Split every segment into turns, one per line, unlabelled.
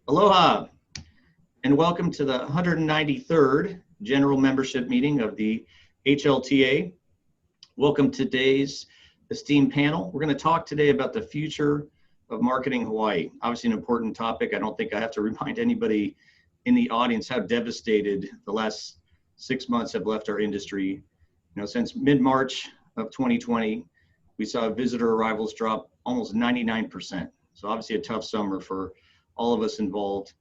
Aloha, and welcome to the 193rd General Membership Meeting of the HLTA. Welcome to today's esteemed panel. We're going to talk today about the future of marketing Hawaii. Obviously an important topic. I don't think I have to remind anybody in the audience how devastated the last 6 months have left our industry. Since mid-March of 2020, we saw visitor arrivals drop almost 99%. So obviously a tough summer for all of us involved.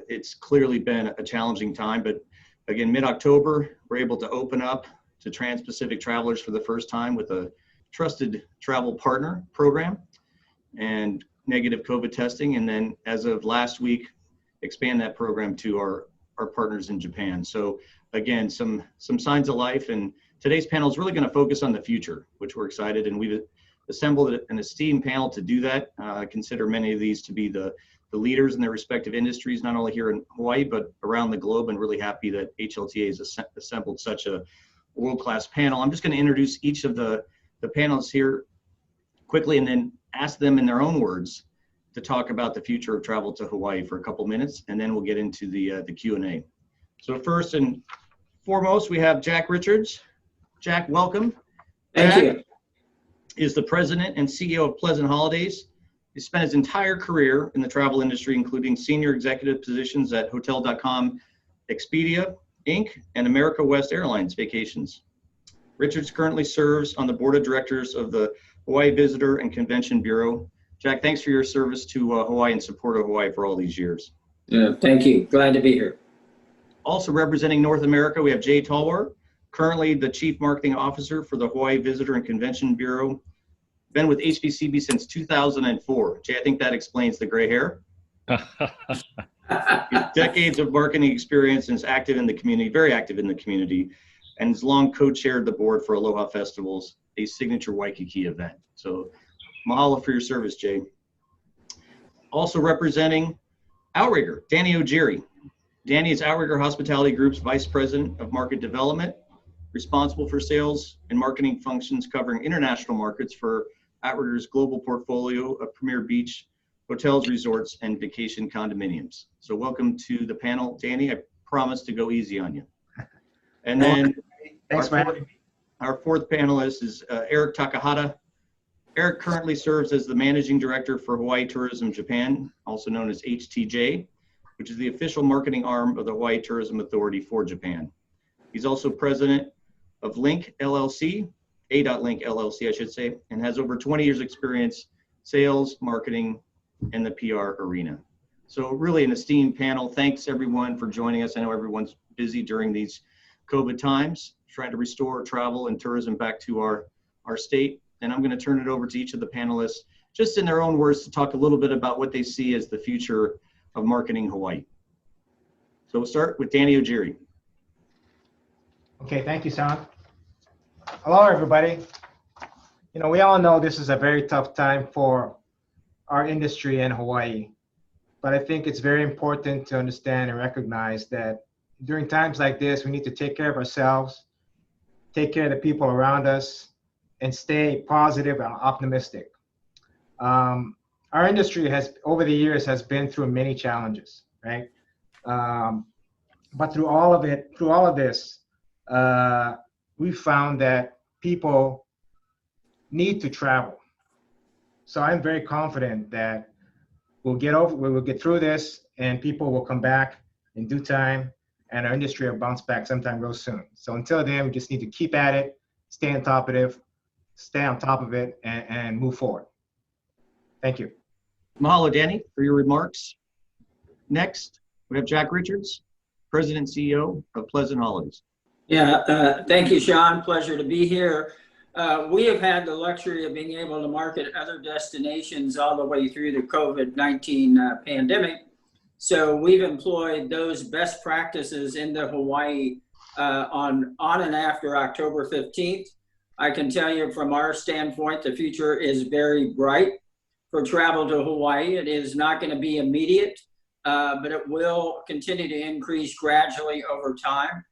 It's clearly been a challenging time, but again, mid-October, we're able to open up to Trans-Pacific travelers for the first time with a trusted travel partner program and negative COVID testing. And then as of last week, expand that program to our partners in Japan. So again, some signs of life, and today's panel is really going to focus on the future, which we're excited, and we've assembled an esteemed panel to do that. I consider many of these to be the leaders in their respective industries, not only here in Hawaii, but around the globe, and really happy that HLTA has assembled such a world-class panel. I'm just going to introduce each of the panelists here quickly and then ask them in their own words to talk about the future of travel to Hawaii for a couple minutes, and then we'll get into the Q&A. So first and foremost, we have Jack Richards. Jack, welcome.
Thank you.
Is the president and CEO of Pleasant Holidays. He spent his entire career in the travel industry, including senior executive positions at Hotel.com, Expedia, Inc., and America West Airlines Vacations. Richards currently serves on the board of directors of the Hawaii Visitor and Convention Bureau. Jack, thanks for your service to Hawaii and support of Hawaii for all these years.
Yeah, thank you. Glad to be here.
Also representing North America, we have Jay Talwar, currently the Chief Marketing Officer for the Hawaii Visitor and Convention Bureau. Been with HVCB since 2004. Jay, I think that explains the gray hair. Decades of marketing experience, and is active in the community, very active in the community, and has long co-chaired the board for Aloha Festivals, a signature Waikiki event. So mahalo for your service, Jay. Also representing Outrigger, Danny Ojiri. Danny is Outrigger Hospitality Group's Vice President of Market Development, responsible for sales and marketing functions covering international markets for Outrigger's global portfolio of premier beach hotels, resorts, and vacation condominiums. So welcome to the panel, Danny. I promise to go easy on you. And then
thanks, man.
Our fourth panelist is Eric Takahata. Eric currently serves as the Managing Director for Hawaii Tourism Japan, also known as HTJ, which is the official marketing arm of the Hawaii Tourism Authority for Japan. He's also president of Link LLC, A.Link LLC, I should say, and has over 20 years experience, sales, marketing, and the PR arena. So really an esteemed panel. Thanks everyone for joining us. I know everyone's busy during these COVID times, trying to restore travel and tourism back to our state. And I'm going to turn it over to each of the panelists, just in their own words, to talk a little bit about what they see as the future of marketing Hawaii. So we'll start with Danny Ojiri.
Okay, thank you, Sean. Hello, everybody. We all know this is a very tough time for our industry in Hawaii, but I think it's very important to understand and recognize that during times like this, we need to take care of ourselves, take care of the people around us, and stay positive and optimistic. Our industry has, over the years, has been through many challenges, right? But through all of this, we found that people need to travel. So I'm very confident that we will get through this, and people will come back in due time, and our industry will bounce back sometime real soon. So until then, we just need to keep at it, stay on top of it, and move forward. Thank you.
Mahalo, Danny, for your remarks. Next, we have Jack Richards, President and CEO of Pleasant Holidays.
Yeah, thank you, Sean. Pleasure to be here. We have had the luxury of being able to market other destinations all the way through the COVID-19 pandemic. So we've employed those best practices into Hawaii on and after October 15th. I can tell you from our standpoint, the future is very bright for travel to Hawaii. It is not going to be immediate, but it will continue to increase gradually over time.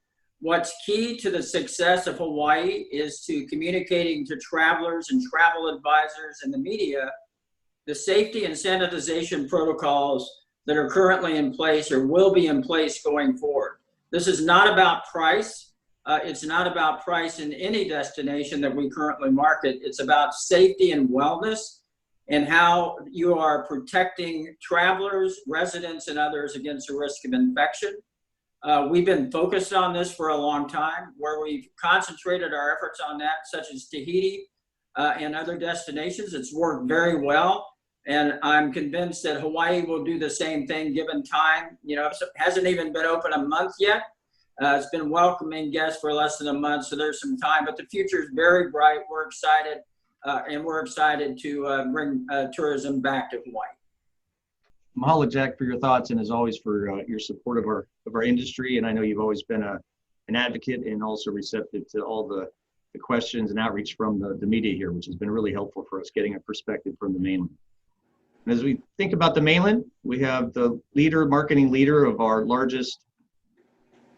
What's key to the success of Hawaii is to communicating to travelers and travel advisors and the media the safety and sanitization protocols that are currently in place or will be in place going forward. This is not about price. It's not about price in any destination that we currently market. It's about safety and wellness and how you are protecting travelers, residents, and others against the risk of infection. We've been focused on this for a long time, where we've concentrated our efforts on that, such as Tahiti and other destinations. It's worked very well. And I'm convinced that Hawaii will do the same thing given time. You know, it hasn't even been open a month yet. It's been welcoming guests for less than a month, so there's some time, but the future is very bright. We're excited, and we're excited to bring tourism back to Hawaii.
Mahalo, Jack, for your thoughts, and as always for your support of our industry. And I know you've always been an advocate and also receptive to all the questions and outreach from the media here, which has been really helpful for us getting a perspective from the mainland. And as we think about the mainland, we have the marketing leader of our largest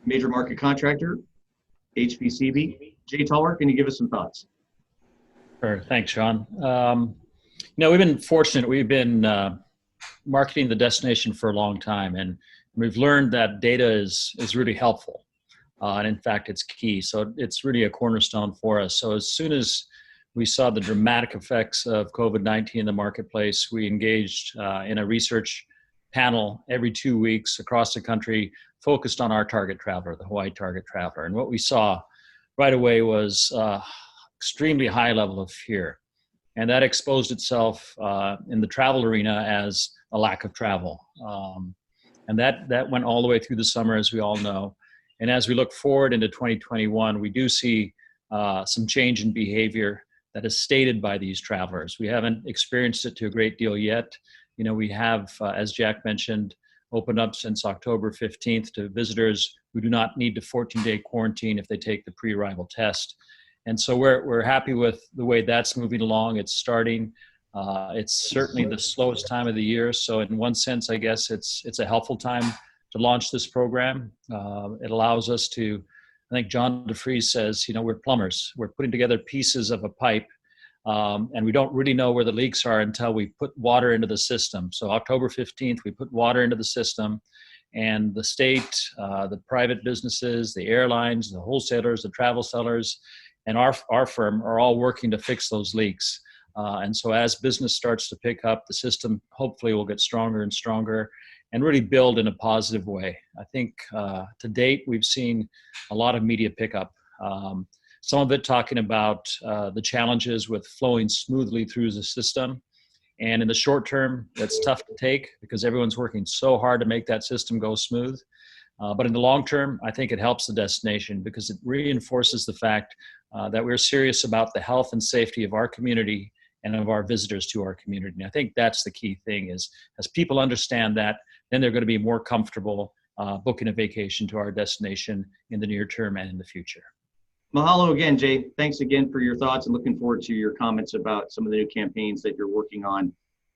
major market contractor, HPCB. Jay Talwar, can you give us some thoughts?
Sure. Thanks, Sean. We've been fortunate. We've been marketing the destination for a long time, and we've learned that data is really helpful. And in fact, it's key. So it's really a cornerstone for us. So as soon as we saw the dramatic effects of COVID-19 in the marketplace, we engaged in a research panel every 2 weeks across the country, focused on our target traveler, the Hawaii target traveler. And what we saw right away was extremely high level of fear. And that exposed itself in the travel arena as a lack of travel. And that went all the way through the summer, as we all know. And as we look forward into 2021, we do see some change in behavior that is stated by these travelers. We haven't experienced it to a great deal yet. You know, we have, as Jack mentioned, opened up since October 15th to visitors who do not need to 14-day quarantine if they take the pre-arrival test. And so we're happy with the way that's moving along. It's starting. It's certainly the slowest time of the year. So in one sense, I guess it's a helpful time to launch this program. It allows us to, I think John DeFries says, you know, we're plumbers. We're putting together pieces of a pipe, and we don't really know where the leaks are until we put water into the system. So October 15th, we put water into the system, and the state, the private businesses, the airlines, the wholesalers, the travel sellers, and our firm are all working to fix those leaks. And so as business starts to pick up, the system hopefully will get stronger and stronger and really build in a positive way. I think to date, we've seen a lot of media pickup. Some of it talking about the challenges with flowing smoothly through the system. And in the short term, that's tough to take because everyone's working so hard to make that system go smooth. But in the long term, I think it helps the destination because it reinforces the fact that we're serious about the health and safety of our community and of our visitors to our community. And I think that's the key thing is as people understand that, then they're going to be more comfortable booking a vacation to our destination in the near term and in the future.
Mahalo again, Jay. Thanks again for your thoughts and looking forward to your comments about some of the new campaigns that you're working on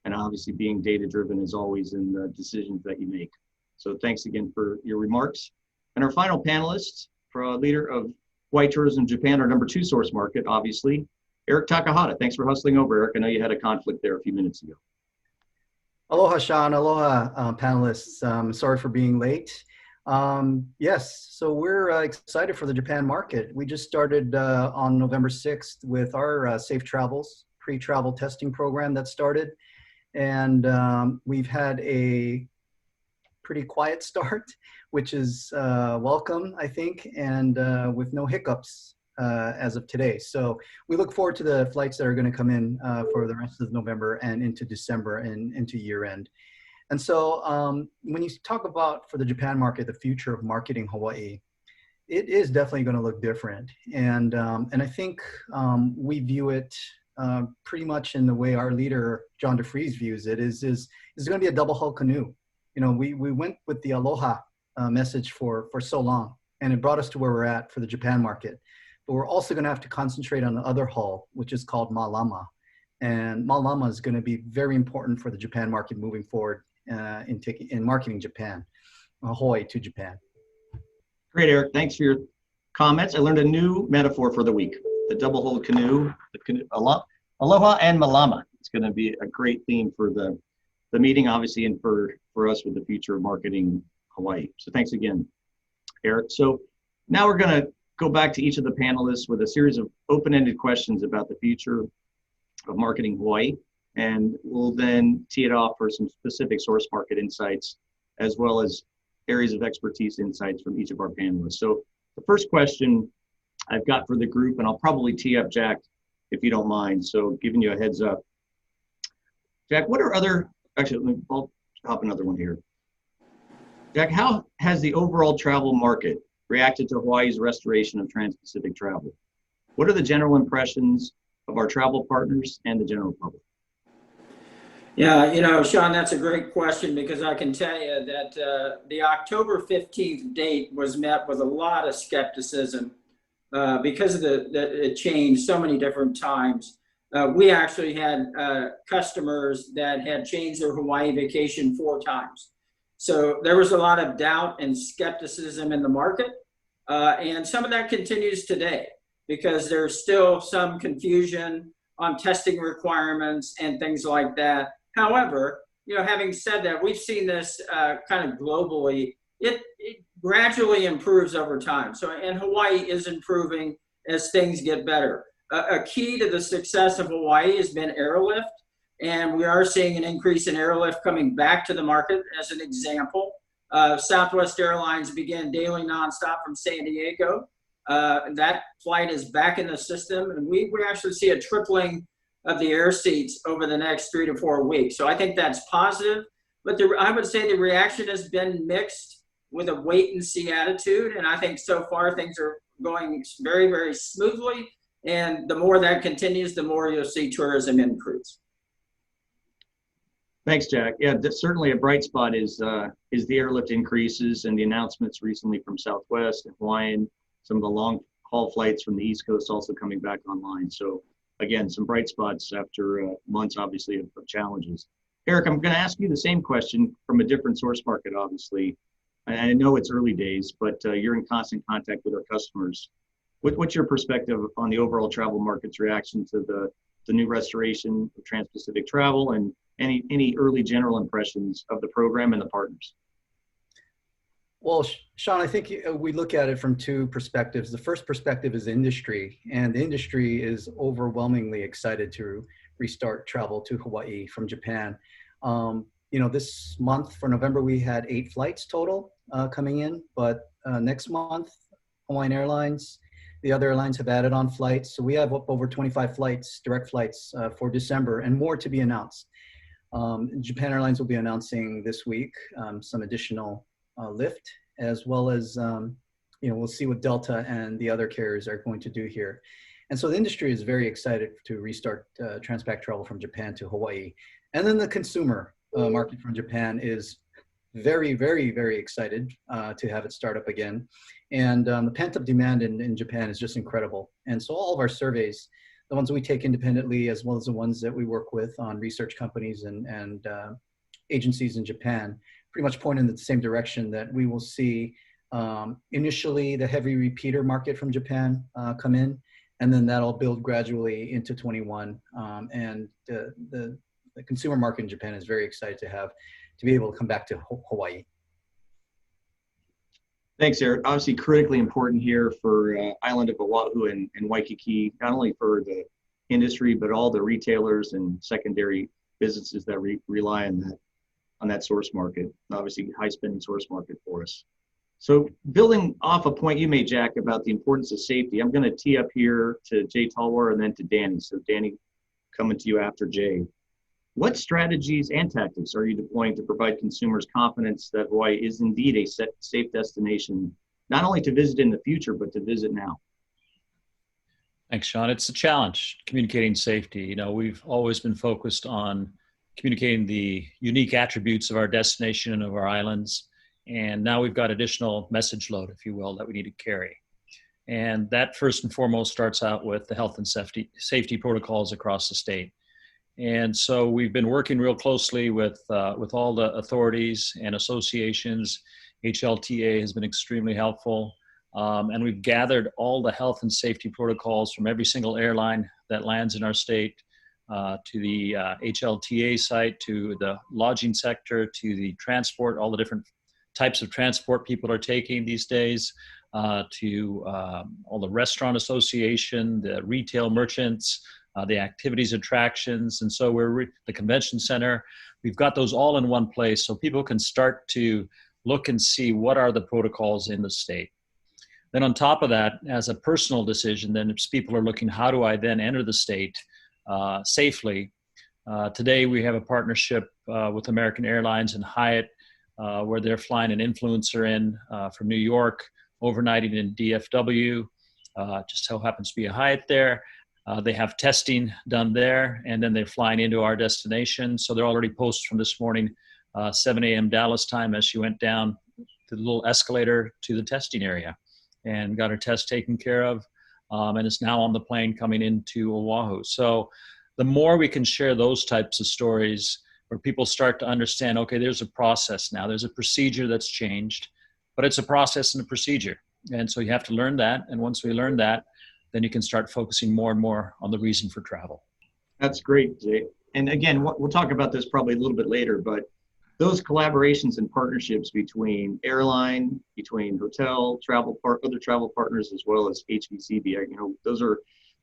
and obviously being data-driven as always in the decisions that you make. So thanks again for your remarks. And our final panelist, leader of Hawaii Tourism Japan, our #2 source market, obviously, Eric Takahata. Thanks for hustling over, Eric. I know you had a conflict there a few minutes ago.
Aloha, Sean. Aloha, panelists. Sorry for being late. Yes, so we're excited for the Japan market. We just started on November 6th with our Safe Travels pre-travel testing program that started. And we've had a pretty quiet start, which is welcome, I think, and with no hiccups as of today. So we look forward to the flights that are going to come in for the rest of November and into December and into year end. And so when you talk about for the Japan market, the future of marketing Hawaii, it is definitely going to look different. And I think we view it pretty much in the way our leader, John DeFries, views it is going to be a double hull canoe. You know, we went with the aloha message for so long, and it brought us to where we're at for the Japan market. But we're also going to have to concentrate on the other hull, which is called Malama. And Malama is going to be very important for the Japan market moving forward in marketing Japan, Hawaii to Japan.
Great, Eric. Thanks for your comments. I learned a new metaphor for the week, the double hull canoe, aloha and Malama. It's going to be a great theme for the the meeting, obviously, and for us with the future of marketing Hawaii. So thanks again, Eric. So now we're going to go back to each of the panelists with a series of open-ended questions about the future of marketing Hawaii. And we'll then tee it off for some specific source market insights, as well as areas of expertise insights from each of our panelists. So the first question I've got for the group, and I'll probably tee up Jack if you don't mind. So giving you a heads up. Jack, what are other, actually, I'll hop another one here. Jack, how has the overall travel market reacted to Hawaii's restoration of trans-Pacific travel? What are the general impressions of our travel partners and the general public?
Yeah, Sean, that's a great question, because I can tell you that the October 15th date was met with a lot of skepticism because of it changed so many different times. We actually had customers that had changed their Hawaii vacation 4 times. So there was a lot of doubt and skepticism in the market. And some of that continues today, because there's still some confusion on testing requirements and things like that. However, having said that, we've seen this kind of globally. It gradually improves over time. So, and Hawaii is improving as things get better. A key to the success of Hawaii has been airlift, and we are seeing an increase in airlift coming back to the market. As an example, Southwest Airlines began daily nonstop from San Diego. That flight is back in the system, and we actually see a tripling of the air seats over the next 3 to 4 weeks. So I think that's positive, but I would say the reaction has been mixed, with a wait and see attitude. And I think so far things are going very, very smoothly. And the more that continues, the more you'll see tourism increase.
Thanks, Jack. Yeah, certainly a bright spot is the airlift increases and the announcements recently from Southwest and Hawaiian, some of the long haul flights from the East Coast also coming back online. So again, some bright spots after months, obviously, of challenges. Eric, I'm going to ask you the same question from a different source market, obviously. I know it's early days, but you're in constant contact with our customers. What's your perspective on the overall travel market's reaction to the new restoration of trans-Pacific travel, and any early general impressions of the program and the partners?
Well, Sean, I think we look at it from 2 perspectives. The first perspective is industry, and the industry is overwhelmingly excited to restart travel to Hawaii from Japan. This month for November, we had 8 flights total coming in, but next month, Hawaiian Airlines, the other airlines have added on flights. So we have over 25 flights, direct flights for December, and more to be announced. Japan Airlines will be announcing this week some additional lift, as well as, we'll see what Delta and the other carriers are going to do here. And so the industry is very excited to restart transpac travel from Japan to Hawaii. And then the consumer market from Japan is very, very, very excited to have it start up again. And the pent-up demand in Japan is just incredible. And so all of our surveys, the ones that we take independently, as well as the ones that we work with on research companies and agencies in Japan, pretty much point in the same direction, that we will see initially the heavy repeater market from Japan come in, and then that'll build gradually into 21. And the consumer market in Japan is very excited to be able to come back to Hawaii.
Thanks, Eric. Obviously critically important here for island of Oahu and Waikiki, not only for the industry, but all the retailers and secondary businesses that rely on that source market. Obviously high spending source market for us. So building off a point you made, Jack, about the importance of safety, I'm going to tee up here to Jay Talwar and then to Danny. So Danny, coming to you after Jay. What strategies and tactics are you deploying to provide consumers confidence that Hawaii is indeed a safe destination, not only to visit in the future, but to visit now?
Thanks, Sean. It's a challenge, communicating safety. We've always been focused on communicating the unique attributes of our destination and of our islands. And now we've got additional message load, if you will, that we need to carry. And that first and foremost starts out with the health and safety protocols across the state. And so we've been working real closely with all the authorities and associations. HLTA has been extremely helpful. And we've gathered all the health and safety protocols from every single airline that lands in our state, to the HLTA site, to the lodging sector, to the transport, all the different types of transport people are taking these days, to all the restaurant association, the retail merchants, the activities attractions. And so the convention center, we've got those all in one place so people can start to look and see what are the protocols in the state. Then on top of that, as a personal decision, then if people are looking, how do I then enter the state safely? Today we have a partnership with American Airlines and Hyatt, where they're flying an influencer in from New York, overnighting in DFW. Just so happens to be a Hyatt there. They have testing done there, and then they're flying into our destination. So they're already posted from this morning, 7 a.m. Dallas time, as she went down the little escalator to the testing area and got her test taken care of, and is now on the plane coming into Oahu. So the more we can share those types of stories where people start to understand, okay, there's a process now, there's a procedure that's changed, but it's a process and a procedure. And so you have to learn that. And once we learn that, then you can start focusing more and more on the reason for travel.
That's great, Jay. And again, we'll talk about this probably a little bit later, but those collaborations and partnerships between airline, between hotel, other travel partners, as well as HVCB, those are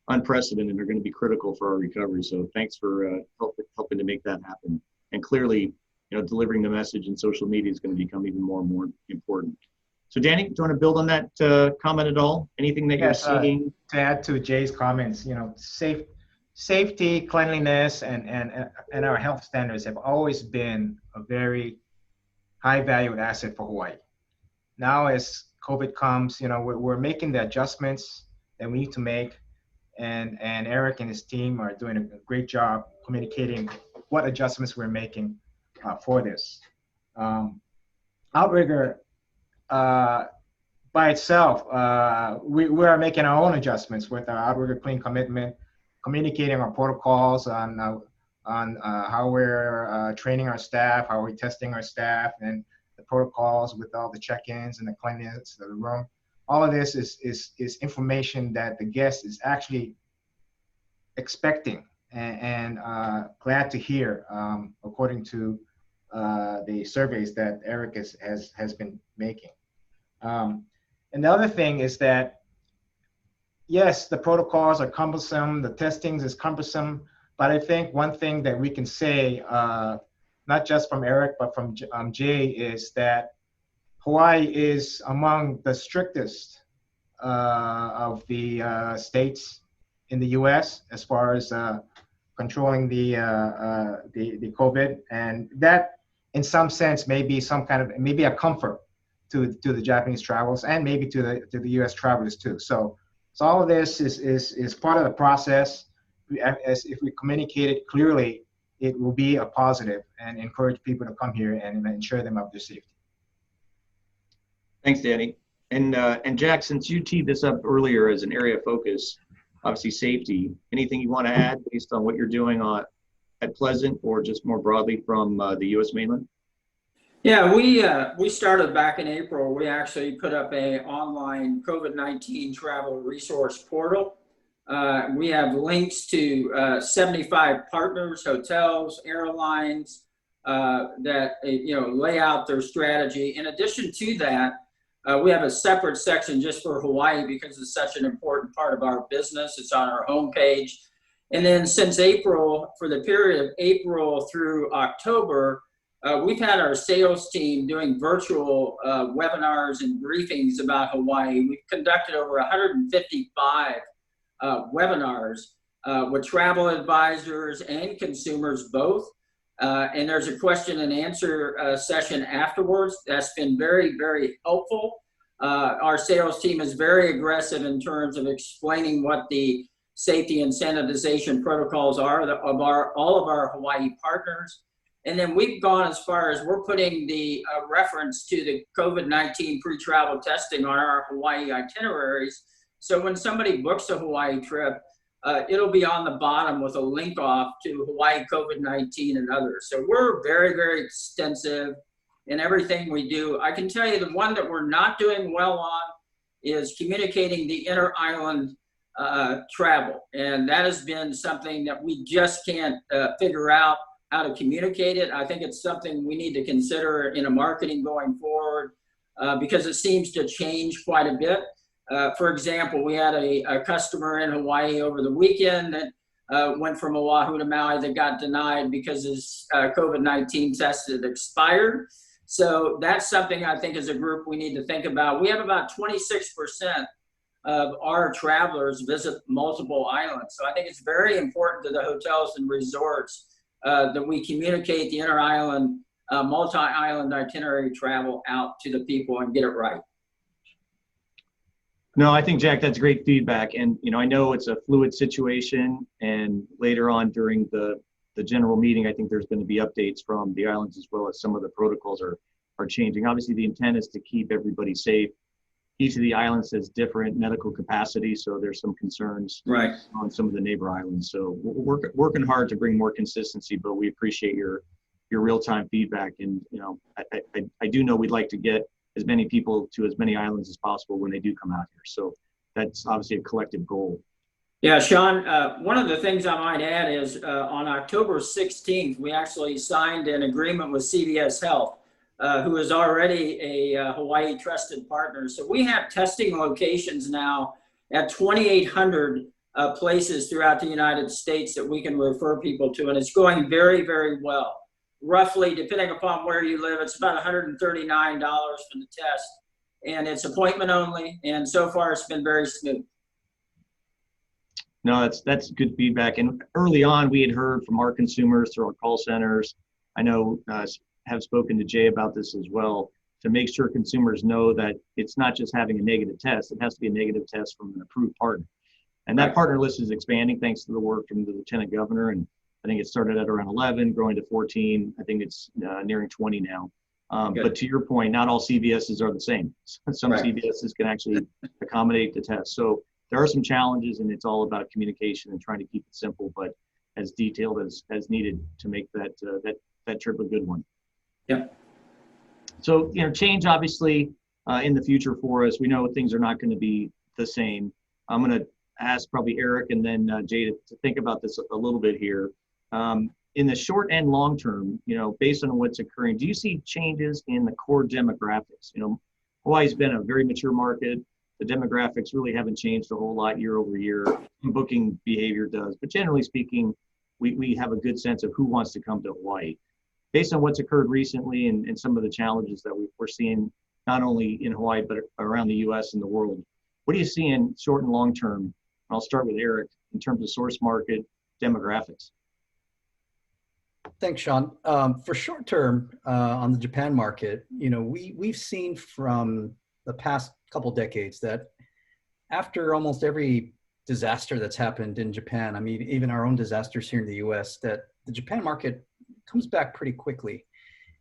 unprecedented and are going to be critical for our recovery. So thanks for helping to make that happen. And clearly, delivering the message in social media is going to become even more and more important. So Danny, do you want to build on that comment at all? Anything that you're seeing?
To add to Jay's comments, safety, cleanliness, and our health standards have always been a very high valued asset for Hawaii. Now, as COVID comes, we're making the adjustments that we need to make, and Eric and his team are doing a great job communicating what adjustments we're making for this. Outrigger, by itself, we are making our own adjustments with our Outrigger Clean Commitment, communicating our protocols on how we're training our staff, how we're testing our staff, and the protocols with all the check-ins and the cleanliness of the room. All of this is information that the guest is actually expecting and glad to hear, according to the surveys that Eric has been making. And the other thing is that, yes, the protocols are cumbersome, the testings is cumbersome, but I think one thing that we can say, not just from Eric, but from Jay, is that Hawaii is among the strictest of the states in the U.S. as far as controlling the COVID, and that, in some sense, may be maybe a comfort to the Japanese travelers and maybe to the U.S. travelers too. So all of this is part of the process. As if we communicate it clearly, it will be a positive and encourage people to come here and ensure them of their safety.
Thanks, Danny. And Jack, since you teed this up earlier as an area of focus, obviously safety, anything you want to add based on what you're doing at Pleasant or just more broadly from the U.S. mainland?
Yeah, we started back in April. We actually put up a online COVID-19 travel resource portal. We have links to 75 partners, hotels, airlines that lay out their strategy. In addition to that, we have a separate section just for Hawaii because it's such an important part of our business. It's on our homepage. And then since April, for the period of April through October, we've had our sales team doing virtual webinars and briefings about Hawaii. We've conducted over 155 webinars with travel advisors and consumers both. And there's a question and answer session afterwards. That's been very, very helpful. Our sales team is very aggressive in terms of explaining what the safety and sanitization protocols are of all of our Hawaii partners. And then we've gone as far as we're putting the reference to the COVID-19 pre-travel testing on our Hawaii itineraries. So when somebody books a Hawaii trip, it'll be on the bottom with a link off to Hawaii COVID-19 and others. So we're very, very extensive in everything we do. I can tell you the one that we're not doing well on is communicating the inter-island travel. And that has been something that we just can't figure out how to communicate it. I think it's something we need to consider in a marketing going forward because it seems to change quite a bit. For example, we had a customer in Hawaii over the weekend that went from Oahu to Maui that got denied because his COVID-19 test had expired. So that's something I think as a group we need to think about. We have about 26% of our travelers visit multiple islands. So I think it's very important to the hotels and resorts that we communicate the inter-island, multi-island itinerary travel out to the people and get it right.
No, I think, Jack, that's great feedback. And, you know, I know it's a fluid situation, and later on during the general meeting, I think there's going to be updates from the islands as well as some of the protocols are changing. Obviously, the intent is to keep everybody safe. Each of the islands has different medical capacity, so there's some concerns on some of the neighbor islands. So we're working hard to bring more consistency, but we appreciate your real-time feedback. And, you know, I do know we'd like to get as many people to as many islands as possible when they do come out here. So that's obviously a collective goal.
Yeah, Sean, one of the things I might add is on October 16th, we actually signed an agreement with CVS Health, who is already a Hawaii trusted partner. So we have testing locations now at 2,800 places throughout the United States that we can refer people to, and it's going very, very well. Roughly, depending upon where you live, it's about $139 for the test, and it's appointment only, and so far it's been very smooth.
No, that's good feedback. And early on, we had heard from our consumers through our call centers. I know have spoken to Jay about this as well, to make sure consumers know that it's not just having a negative test, it has to be a negative test from an approved partner. And that partner list is expanding thanks to the work from the Lieutenant Governor. And I think it started at around 11, growing to 14. I think it's nearing 20 now. But to your point, not all CVSs are the same. Some CVSs can actually accommodate the test. So there are some challenges, and it's all about communication and trying to keep it simple, but as detailed as needed to make that trip a good one.
Yep.
So, you know, change obviously in the future for us. We know things are not going to be the same. I'm going to ask probably Eric and then Jay to think about this a little bit here. In the short and long term, you know, based on what's occurring, do you see changes in the core demographics? You know, Hawaii's been a very mature market. The demographics really haven't changed a whole lot year over year. Booking behavior does, but generally speaking, we have a good sense of who wants to come to Hawaii. Based on what's occurred recently and some of the challenges that we're seeing, not only in Hawaii, but around the US and the world, what do you see in short and long term? I'll start with Eric in terms of source market demographics.
Thanks, Sean. For short term on the Japan market, you know, we've seen from the past couple decades that after almost every disaster that's happened in Japan, I mean, even our own disasters here in the US, that the Japan market comes back pretty quickly.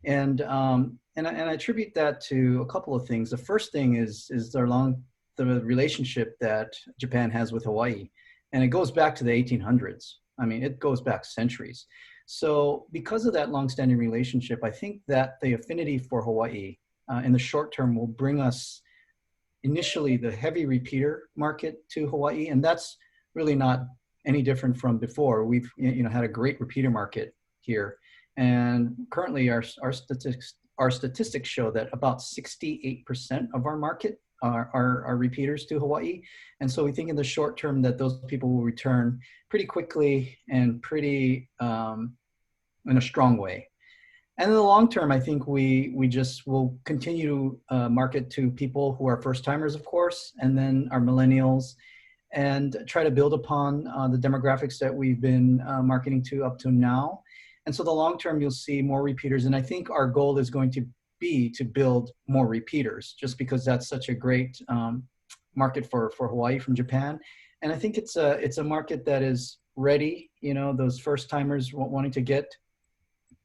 And I attribute that to a couple of things. The first thing is the relationship that Japan has with Hawaii. And it goes back to the 1800s. I mean, it goes back centuries. So because of that longstanding relationship, I think that the affinity for Hawaii in the short term will bring us initially the heavy repeater market to Hawaii. And that's really not any different from before. We've had a great repeater market here. And currently our statistics show that about 68% of our market are repeaters to Hawaii. And so we think in the short term that those people will return pretty quickly and pretty in a strong way. And in the long term, I think we just will continue to market to people who are first timers, of course, and then our millennials, and try to build upon the demographics that we've been marketing to up to now. And so the long term, you'll see more repeaters. And I think our goal is going to be to build more repeaters, just because that's such a great market for Hawaii from Japan. And I think it's a market that is ready, you know, those first timers wanting to get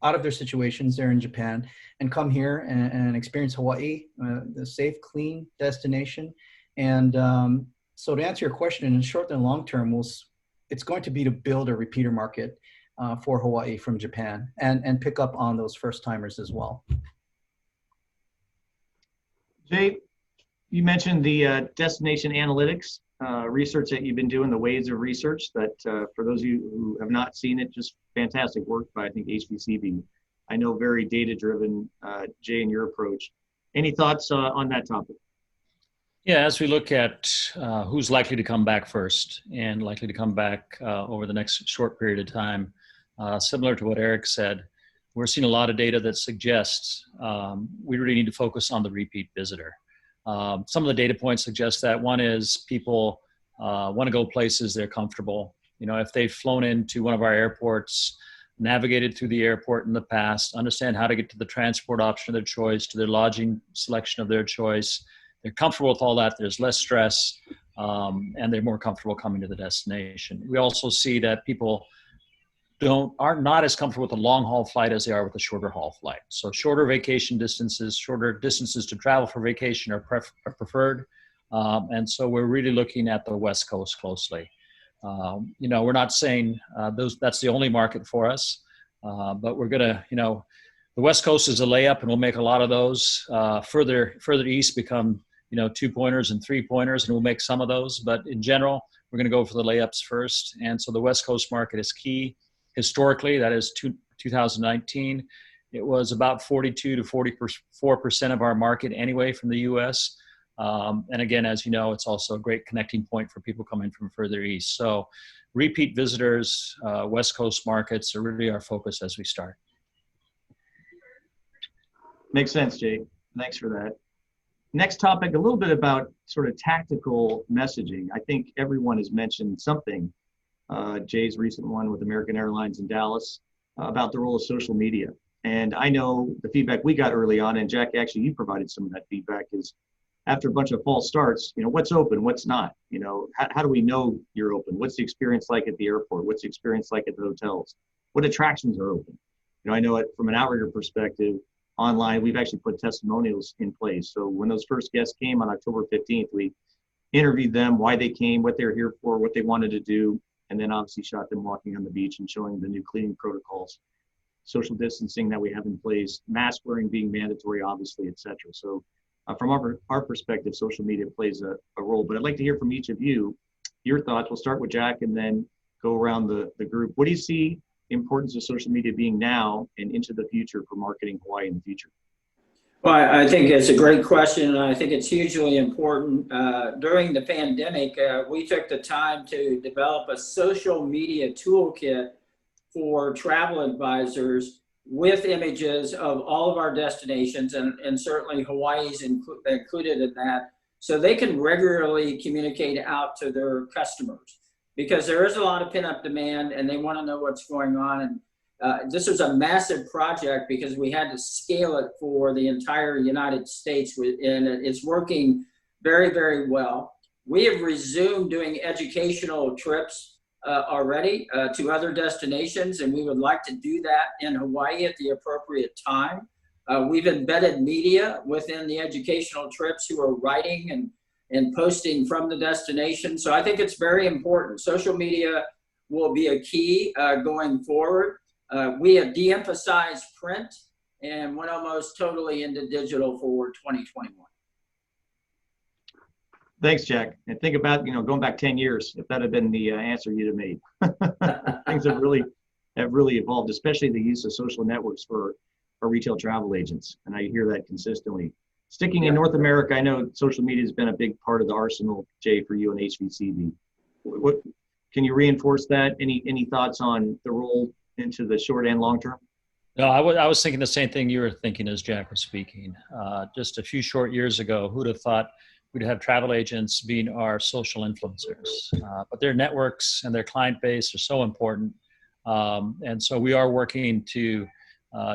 out of their situations there in Japan and come here and experience Hawaii, the safe, clean destination. And so to answer your question, in short and long term, it's going to be to build a repeater market for Hawaii from Japan and pick up on those first timers as well.
Jay, you mentioned the destination analytics research that you've been doing, the waves of research that for those of you who have not seen it, just fantastic work by, I think, HVCB. I know very data-driven, Jay, in your approach. Any thoughts on that topic?
Yeah, as we look at who's likely to come back first and likely to come back over the next short period of time, similar to what Eric said, we're seeing a lot of data that suggests we really need to focus on the repeat visitor. Some of the data points suggest that. One is people want to go places they're comfortable. You know, if they've flown into one of our airports, navigated through the airport in the past, understand how to get to the transport option of their choice, to their lodging selection of their choice, they're comfortable with all that, there's less stress, and they're more comfortable coming to the destination. We also see that people are not as comfortable with a long haul flight as they are with a shorter haul flight. So shorter vacation distances, shorter distances to travel for vacation are preferred. And so we're really looking at the West Coast closely. You know, we're not saying that's the only market for us, but we're gonna, you know, the West Coast is a layup, and we'll make a lot of those. Further east become, you know, 2-pointers and 3-pointers, and we'll make some of those. But in general, we're going to go for the layups first. And so the West Coast market is key. Historically, that is 2019, it was about 42 to 44% of our market anyway from the U.S. And again, as you know, it's also a great connecting point for people coming from further east. So repeat visitors, West Coast markets are really our focus as we start.
Makes sense, Jay. Thanks for that. Next topic, a little bit about sort of tactical messaging. I think everyone has mentioned something. Jay's recent one with American Airlines in Dallas about the role of social media. And I know the feedback we got early on, and Jack, actually you provided some of that feedback, is after a bunch of false starts, you know, what's open, what's not? You know, how do we know you're open? What's the experience like at the airport? What's the experience like at the hotels? What attractions are open? You know, I know it from an Outrigger perspective, online, we've actually put testimonials in place. So when those first guests came on October 15th, we interviewed them, why they came, what they're here for, what they wanted to do, and then obviously shot them walking on the beach and showing the new cleaning protocols, social distancing that we have in place, mask wearing being mandatory, obviously, et cetera. So from our perspective, social media plays a role. But I'd like to hear from each of you, your thoughts. We'll start with Jack and then go around the group. What do you see the importance of social media being now and into the future for marketing Hawaii in the future?
Well, I think it's a great question, and I think it's hugely important. During the pandemic, we took the time to develop a social media toolkit for travel advisors with images of all of our destinations, and certainly Hawaii's included in that, so they can regularly communicate out to their customers. Because there is a lot of pent-up demand, and they want to know what's going on. And this was a massive project because we had to scale it for the entire United States, and it's working very, very well. We have resumed doing educational trips already to other destinations, and we would like to do that in Hawaii at the appropriate time. We've embedded media within the educational trips who are writing and posting from the destination. So I think it's very important. Social media will be a key going forward. We have de-emphasized print and went almost totally into digital for 2021.
Thanks, Jack. And think about, you know, going back 10 years, if that had been the answer you'd have made. Things have really evolved, especially the use of social networks for our retail travel agents. And I hear that consistently. Sticking in North America, I know social media has been a big part of the arsenal, Jay, for you and HVCB. What can you reinforce that? Any thoughts on the role into the short and long term?
No, I was thinking the same thing you were thinking as Jack was speaking. Just a few short years ago, who'd have thought we'd have travel agents being our social influencers? But their networks and their client base are so important. And so we are working to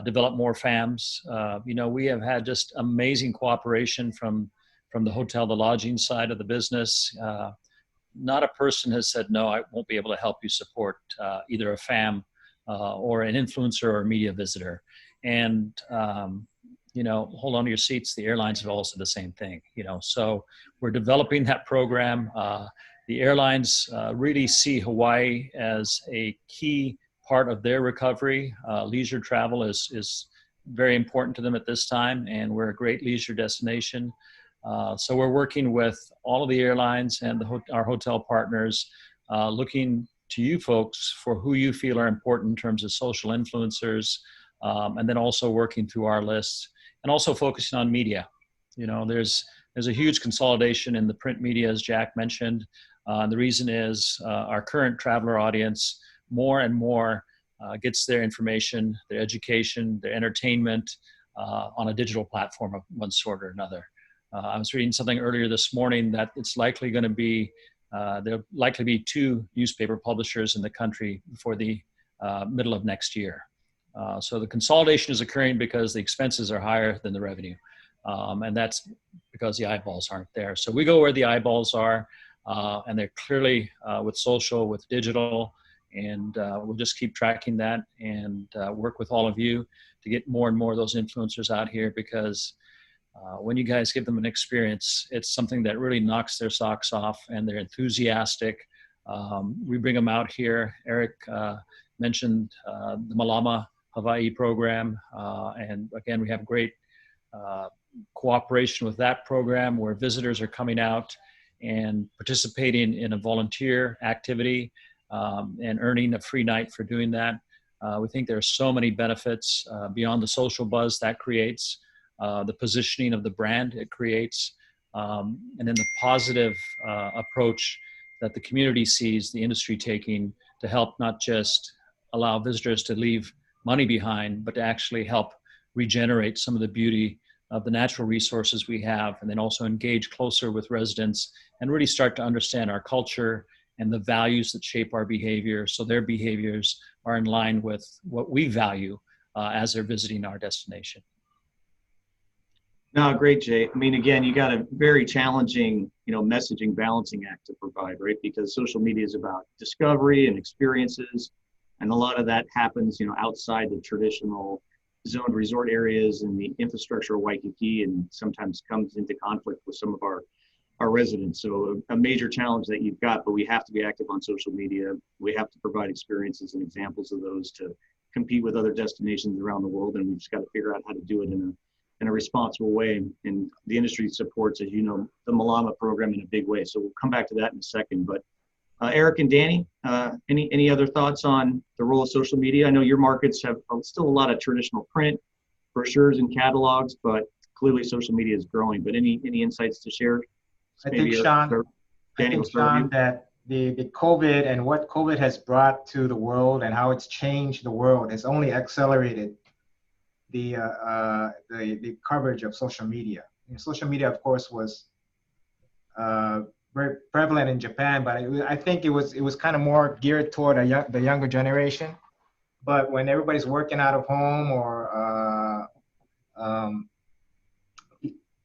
develop more FAMs. You know, we have had just amazing cooperation from the hotel, the lodging side of the business. Not a person has said, no, I won't be able to help you support either a FAM or an influencer or a media visitor. And, you know, hold on to your seats. The airlines have also the same thing, you know, so we're developing that program. The airlines really see Hawaii as a key part of their recovery. Leisure travel is very important to them at this time, and we're a great leisure destination. So we're working with all of the airlines and our hotel partners, looking to you folks for who you feel are important in terms of social influencers, and then also working through our lists and also focusing on media. You know, there's a huge consolidation in the print media, as Jack mentioned. And the reason is our current traveler audience more and more gets their information, their education, their entertainment on a digital platform of one sort or another. I was reading something earlier this morning that it's likely going to be, there'll likely be 2 newspaper publishers in the country before the middle of next year. So the consolidation is occurring because the expenses are higher than the revenue. And that's because the eyeballs aren't there. So we go where the eyeballs are, and they're clearly with social, with digital, and we'll just keep tracking that and work with all of you to get more and more of those influencers out here, because when you guys give them an experience, it's something that really knocks their socks off and they're enthusiastic. We bring them out here. Eric mentioned the Malama Hawai'i program. And again, we have great cooperation with that program where visitors are coming out and participating in a volunteer activity and earning a free night for doing that. We think there are so many benefits beyond the social buzz that creates, the positioning of the brand it creates, and then the positive approach that the community sees the industry taking to help not just allow visitors to leave money behind, but to actually help regenerate some of the beauty of the natural resources we have, and then also engage closer with residents and really start to understand our culture and the values that shape our behavior, so their behaviors are in line with what we value as they're visiting our destination.
No, great, Jay. I mean, again, you got a very challenging, messaging balancing act to provide, right? Because social media is about discovery and experiences, and a lot of that happens, outside the traditional zoned resort areas and the infrastructure of Waikiki, and sometimes comes into conflict with some of our residents. So a major challenge that you've got, but we have to be active on social media. We have to provide experiences and examples of those to compete with other destinations around the world, and we've just got to figure out how to do it in a responsible way. And the industry supports, as you know, the Malama program in a big way. So we'll come back to that in a second. But Eric and Danny, any other thoughts on the role of social media? I know your markets have still a lot of traditional print, brochures and catalogs, but clearly social media is growing. But any insights to share?
I think, Sean, that the COVID and what COVID has brought to the world and how it's changed the world has only accelerated the coverage of social media. Social media, of course, was very prevalent in Japan, but I think it was kind of more geared toward the younger generation. But when everybody's working out of home or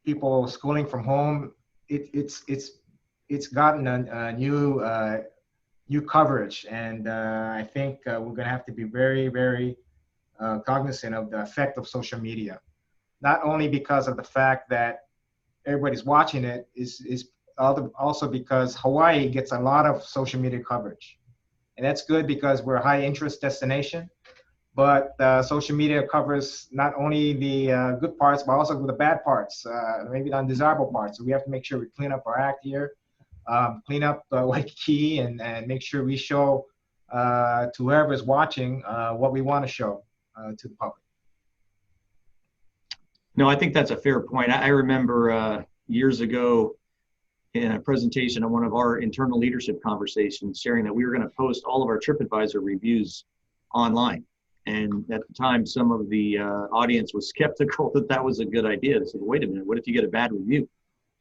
people schooling from home, it's gotten a new coverage, and I think we're gonna have to be very, very cognizant of the effect of social media, not only because of the fact that everybody's watching it, is also because Hawaii gets a lot of social media coverage, and that's good because we're a high interest destination. But social media covers not only the good parts, but also the bad parts, maybe the undesirable parts. So we have to make sure we clean up our act here, clean up Waikiki, and make sure we show to whoever's watching what we want to show to the public.
No, I think that's a fair point. I remember years ago in a presentation on one of our internal leadership conversations sharing that we were going to post all of our TripAdvisor reviews online. And at the time, some of the audience was skeptical that was a good idea. They said, wait a minute, what if you get a bad review?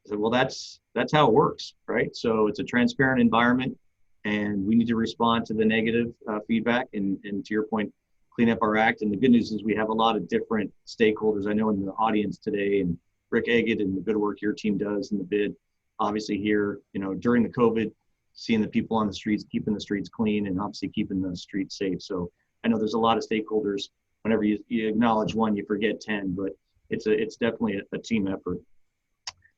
I said, well, that's how it works, right? So it's a transparent environment, and we need to respond to the negative feedback and to your point, clean up our act. And the good news is we have a lot of different stakeholders I know in the audience today, and Rick Eggett and the good work your team does in the bid. Obviously here, during the COVID, seeing the people on the streets, keeping the streets clean, and obviously keeping the streets safe. So I know there's a lot of stakeholders. Whenever you acknowledge one, you forget 10, but it's definitely a team effort.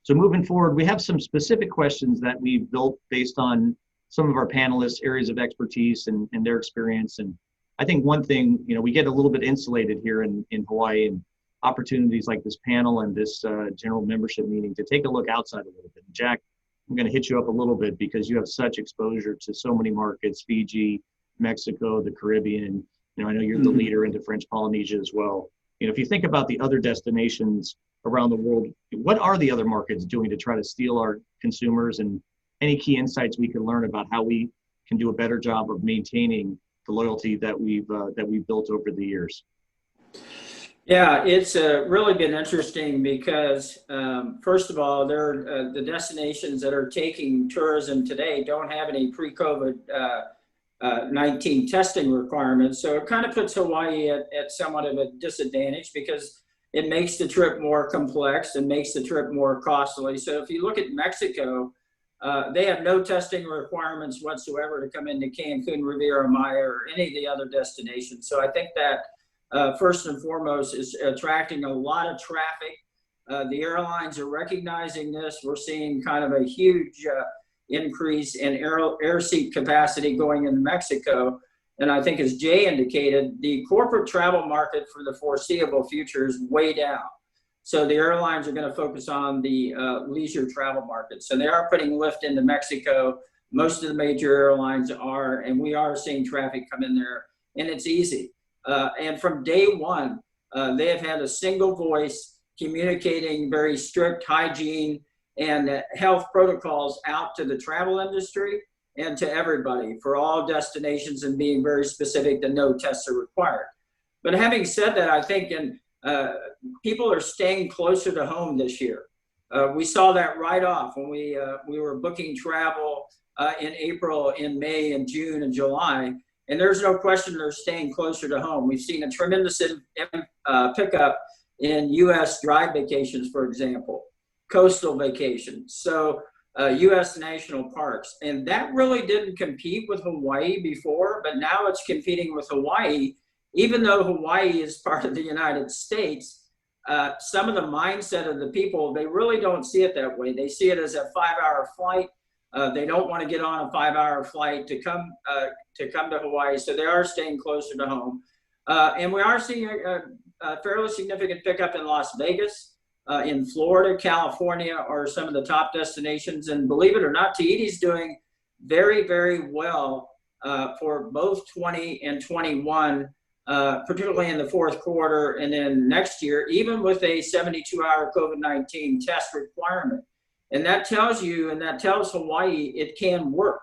So moving forward, we have some specific questions that we've built based on some of our panelists' areas of expertise and their experience. And I think one thing, we get a little bit insulated here in Hawaii, and opportunities like this panel and this general membership meeting to take a look outside a little bit. Jack, I'm going to hit you up a little bit because you have such exposure to so many markets, Fiji, Mexico, the Caribbean. You know, I know you're the leader into French Polynesia as well. You know, if you think about the other destinations around the world, what are the other markets doing to try to steal our consumers, and any key insights we can learn about how we can do a better job of maintaining the loyalty that we've built over the years?
Yeah, it's really been interesting because, first of all, the destinations that are taking tourism today don't have any pre-COVID-19 testing requirements. So it kind of puts Hawaii at somewhat of a disadvantage because it makes the trip more complex and makes the trip more costly. So if you look at Mexico, they have no testing requirements whatsoever to come into Cancun, Riviera Maya, or any of the other destinations. So I think that first and foremost is attracting a lot of traffic. The airlines are recognizing this. We're seeing kind of a huge increase in air seat capacity going into Mexico. And I think, as Jay indicated, the corporate travel market for the foreseeable future is way down. So the airlines are going to focus on the leisure travel market. So they are putting lift into Mexico. Most of the major airlines are, and we are seeing traffic come in there, and it's easy. And from day one, they have had a single voice communicating very strict hygiene and health protocols out to the travel industry and to everybody for all destinations, and being very specific that no tests are required. But having said that, I think people are staying closer to home this year. We saw that right off when we were booking travel in April, in May, and June, and July. And there's no question they're staying closer to home. We've seen a tremendous pickup in U.S. drive vacations, for example, coastal vacations, so U.S. national parks. And that really didn't compete with Hawaii before, but now it's competing with Hawaii. Even though Hawaii is part of the United States, some of the mindset of the people, they really don't see it that way. They see it as a 5-hour flight. They don't want to get on a 5-hour flight to come to Hawaii, so they are staying closer to home. And we are seeing a fairly significant pickup in Las Vegas, in Florida, California are some of the top destinations. And believe it or not, Tahiti's doing very, very well for both 20 and 21, particularly in the fourth quarter, and then next year, even with a 72-hour COVID-19 test requirement. And that tells you, and that tells Hawaii, it can work.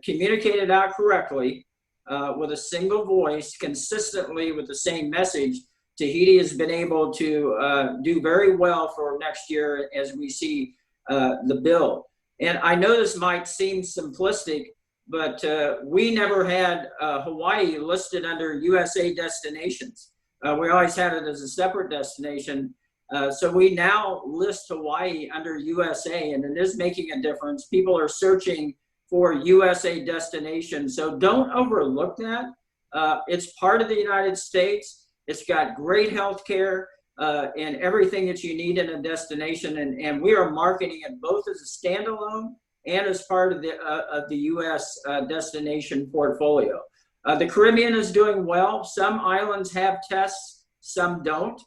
Communicated out correctly, with a single voice, consistently with the same message, Tahiti has been able to do very well for next year as we see the build. And I know this might seem simplistic, but we never had Hawaii listed under USA destinations. We always had it as a separate destination. So we now list Hawaii under USA, and it is making a difference. People are searching for USA destinations. So don't overlook that. It's part of the United States. It's got great health care and everything that you need in a destination. And we are marketing it both as a standalone and as part of the U.S. destination portfolio. The Caribbean is doing well. Some islands have tests, some don't.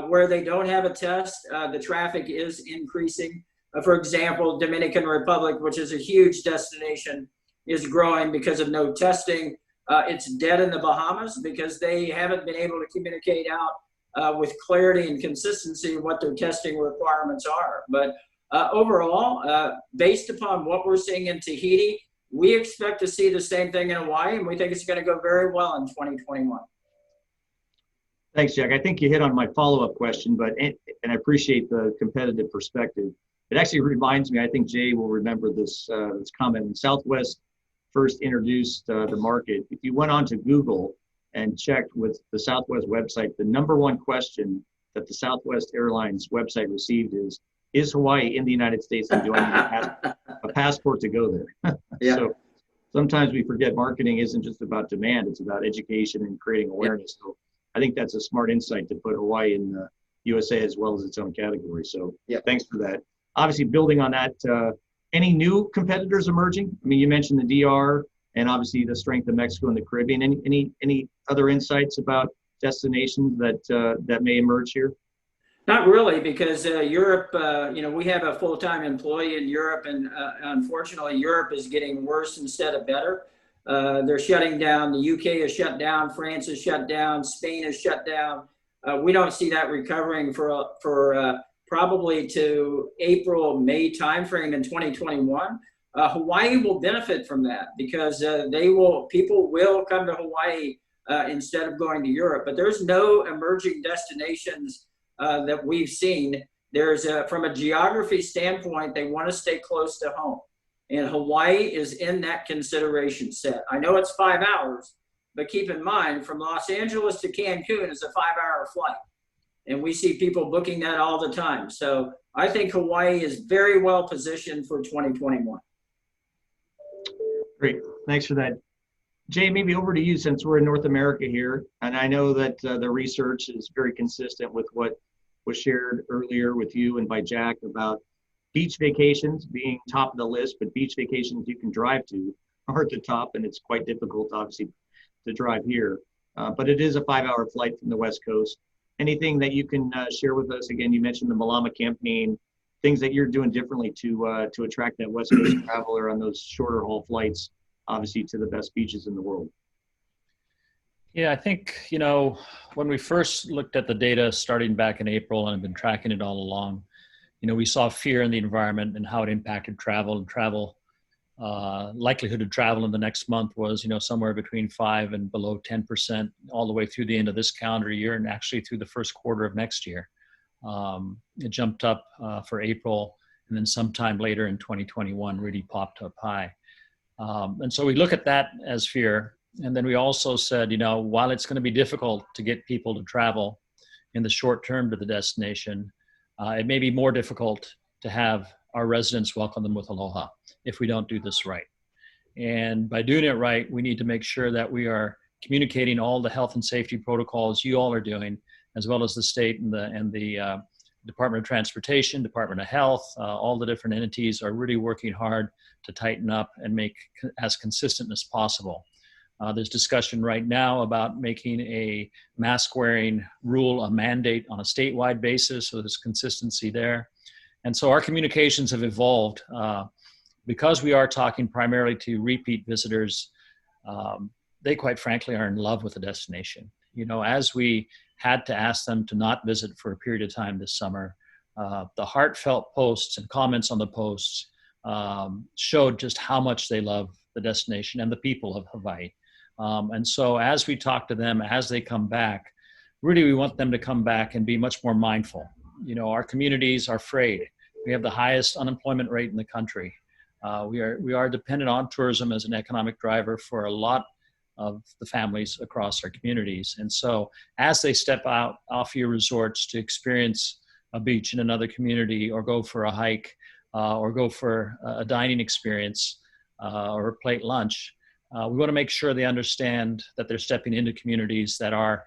Where they don't have a test, the traffic is increasing. For example, Dominican Republic, which is a huge destination, is growing because of no testing. It's dead in the Bahamas because they haven't been able to communicate out with clarity and consistency what their testing requirements are. But overall, based upon what we're seeing in Tahiti, we expect to see the same thing in Hawaii, and we think it's going to go very well in 2021.
Thanks, Jack. I think you hit on my follow-up question, and I appreciate the competitive perspective. It actually reminds me, I think Jay will remember this comment. When Southwest first introduced the market, if you went onto Google and checked with the Southwest website, the #1 question that the Southwest Airlines website received is Hawaii in the United States, and do I need a passport to go there?
Yeah.
So sometimes we forget marketing isn't just about demand, it's about education and creating awareness. So I think that's a smart insight to put Hawaii in the USA as well as its own category. So thanks for that. Obviously, building on that, any new competitors emerging? I mean, you mentioned the DR and obviously the strength of Mexico and the Caribbean. Any other insights about destinations that may emerge here?
Not really, because Europe, we have a full-time employee in Europe, and unfortunately, Europe is getting worse instead of better. They're shutting down. The UK is shut down. France is shut down. Spain is shut down. We don't see that recovering for probably to April, May timeframe in 2021. Hawaii will benefit from that because people will come to Hawaii instead of going to Europe. But there's no emerging destinations that we've seen. There's from a geography standpoint, they want to stay close to home. And Hawaii is in that consideration set. I know it's 5 hours, but keep in mind, from Los Angeles to Cancun is a 5-hour flight. And we see people booking that all the time. So I think Hawaii is very well positioned for 2021.
Great, thanks for that. Jay, maybe over to you since we're in North America here. And I know that the research is very consistent with what was shared earlier with you and by Jack about beach vacations being top of the list, but beach vacations you can drive to are at the top, and it's quite difficult, obviously, to drive here. But it is a 5-hour flight from the West Coast. Anything that you can share with us? Again, you mentioned the Malama campaign, things that you're doing differently to attract that West Coast traveler on those shorter haul flights, obviously to the best beaches in the world.
Yeah, I think, when we first looked at the data starting back in April and have been tracking it all along, we saw fear in the environment and how it impacted travel, and likelihood to travel in the next month was, somewhere between 5 and below 10% all the way through the end of this calendar year and actually through the first quarter of next year. It jumped up for April, and then sometime later in 2021 really popped up high. And so we look at that as fear. And then we also said, while it's going to be difficult to get people to travel in the short term to the destination, it may be more difficult to have our residents welcome them with aloha if we don't do this right. And by doing it right, we need to make sure that we are communicating all the health and safety protocols you all are doing, as well as the state and the Department of Transportation, Department of Health, all the different entities are really working hard to tighten up and make as consistent as possible. There's discussion right now about making a mask wearing rule a mandate on a statewide basis, so there's consistency there. And so our communications have evolved because we are talking primarily to repeat visitors. They quite frankly are in love with the destination. As we had to ask them to not visit for a period of time this summer, the heartfelt posts and comments on the posts showed just how much they love the destination and the people of Hawaii. And so as we talk to them, as they come back, really we want them to come back and be much more mindful. Our communities are frayed. We have the highest unemployment rate in the country. We are dependent on tourism as an economic driver for a lot of the families across our communities. And so as they step out off your resorts to experience a beach in another community, or go for a hike, or go for a dining experience, or a plate lunch, we want to make sure they understand that they're stepping into communities that are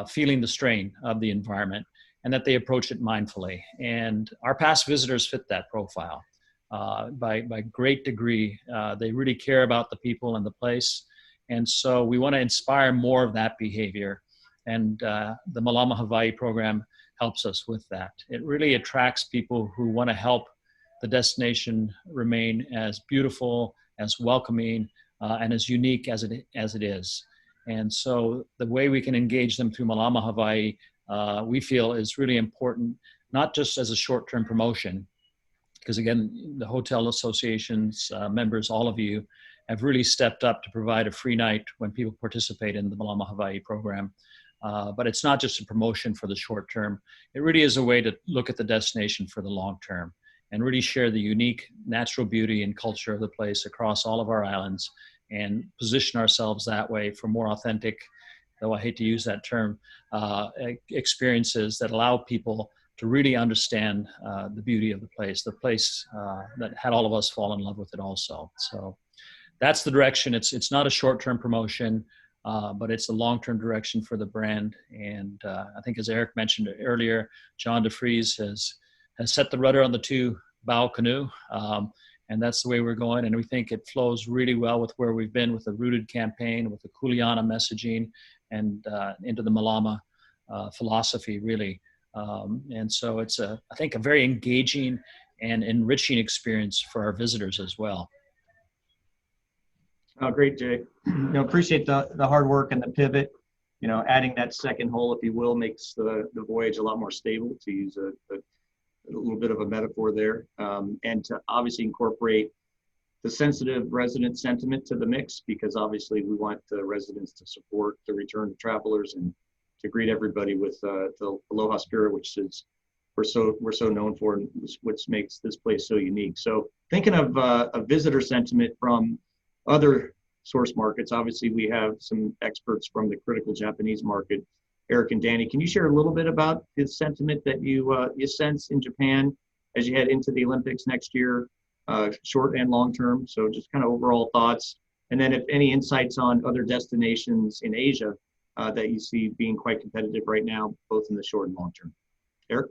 feeling the strain of the environment, and that they approach it mindfully. And our past visitors fit that profile. By great degree, they really care about the people and the place. And so we want to inspire more of that behavior. And the Malama Hawaii program helps us with that. It really attracts people who want to help the destination remain as beautiful, as welcoming, and as unique as it is. And so the way we can engage them through Malama Hawaii, we feel is really important, not just as a short-term promotion, because again, the hotel associations, members, all of you have really stepped up to provide a free night when people participate in the Malama Hawaii program. But it's not just a promotion for the short term. It really is a way to look at the destination for the long term and really share the unique natural beauty and culture of the place across all of our islands, and position ourselves that way for more authentic, though I hate to use that term, experiences that allow people to really understand the beauty of the place that had all of us fall in love with it also. So that's the direction. It's not a short-term promotion, but it's a long-term direction for the brand. And I think, as Eric mentioned earlier, John DeFries has set the rudder on the two-bow canoe. And that's the way we're going. And we think it flows really well with where we've been with the Rooted campaign, with the Kuleana messaging, and into the Malama philosophy, really. And so it's I think, a very engaging and enriching experience for our visitors as well.
Oh, great, Jay. Appreciate the hard work and the pivot. Adding that second hole, if you will, makes the voyage a lot more stable, to use a little bit of a metaphor there, and to obviously incorporate the sensitive resident sentiment to the mix, because obviously we want the residents to support the return of travelers and to greet everybody with the aloha spirit, which is we're so known for, and which makes this place so unique. So thinking of a visitor sentiment from other source markets, obviously we have some experts from the critical Japanese market, Eric and Danny. Can you share a little bit about the sentiment that you sense in Japan as you head into the Olympics next year, short and long term? So just kind of overall thoughts, and then if any insights on other destinations in Asia that you see being quite competitive right now, both in the short and long term. Eric?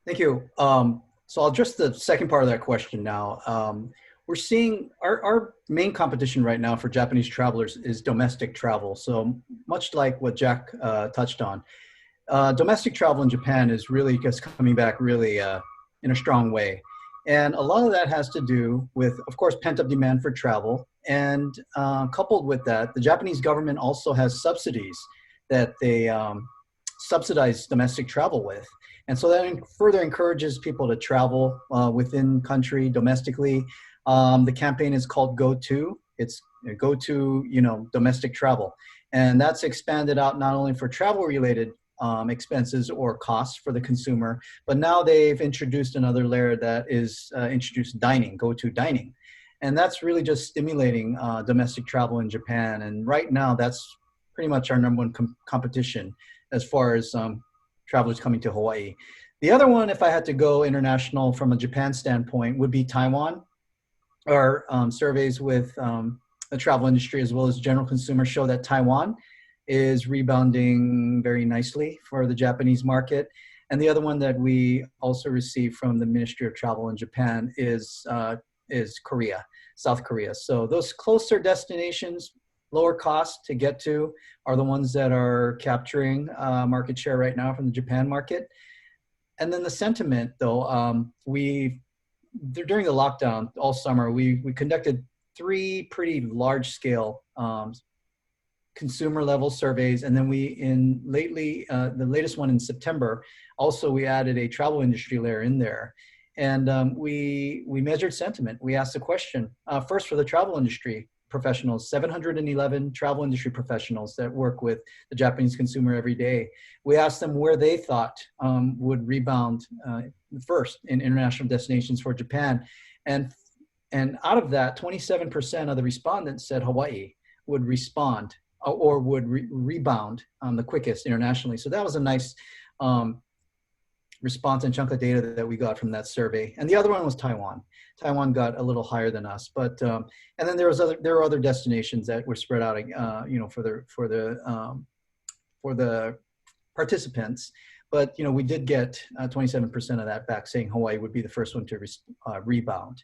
Thank you. So I'll address the second part of that question now. We're seeing our main competition right now for Japanese travelers is domestic travel. So much like what Jack touched on, domestic travel in Japan is really just coming back really in a strong way. And a lot of that has to do with, of course, pent-up demand for travel. And coupled with that, the Japanese government also has subsidies that they subsidize domestic travel with. And so that further encourages people to travel within country domestically. The campaign is called Go To. It's Go To, domestic travel. And that's expanded out not only for travel related expenses or costs for the consumer, but now they've introduced another layer that is introduced dining, Go To Dining. And that's really just stimulating domestic travel in Japan. And right now that's pretty much our number one competition as far as travelers coming to Hawaii. The other one, if I had to go international from a Japan standpoint, would be Taiwan. Our surveys with the travel industry as well as general consumers show that Taiwan is rebounding very nicely for the Japanese market. And the other one that we also received from the Ministry of Travel in Japan is Korea, South Korea. So those closer destinations, lower cost to get to, are the ones that are capturing market share right now from the Japan market. And then the sentiment, though, during the lockdown all summer, we conducted 3 pretty large-scale consumer level surveys, and then the latest one in September, also we added a travel industry layer in there, and we measured sentiment. We asked the question first for the travel industry professionals, 711 travel industry professionals that work with the Japanese consumer every day. We asked them where they thought would rebound first in international destinations for Japan. And out of that, 27% of the respondents said Hawaii would respond or would rebound the quickest internationally. So that was a nice response and chunk of data that we got from that survey. And the other one was Taiwan. Taiwan got a little higher than us, but and then there were other destinations that were spread out, for the participants. But we did get 27% of that back, saying Hawaii would be the first one to rebound.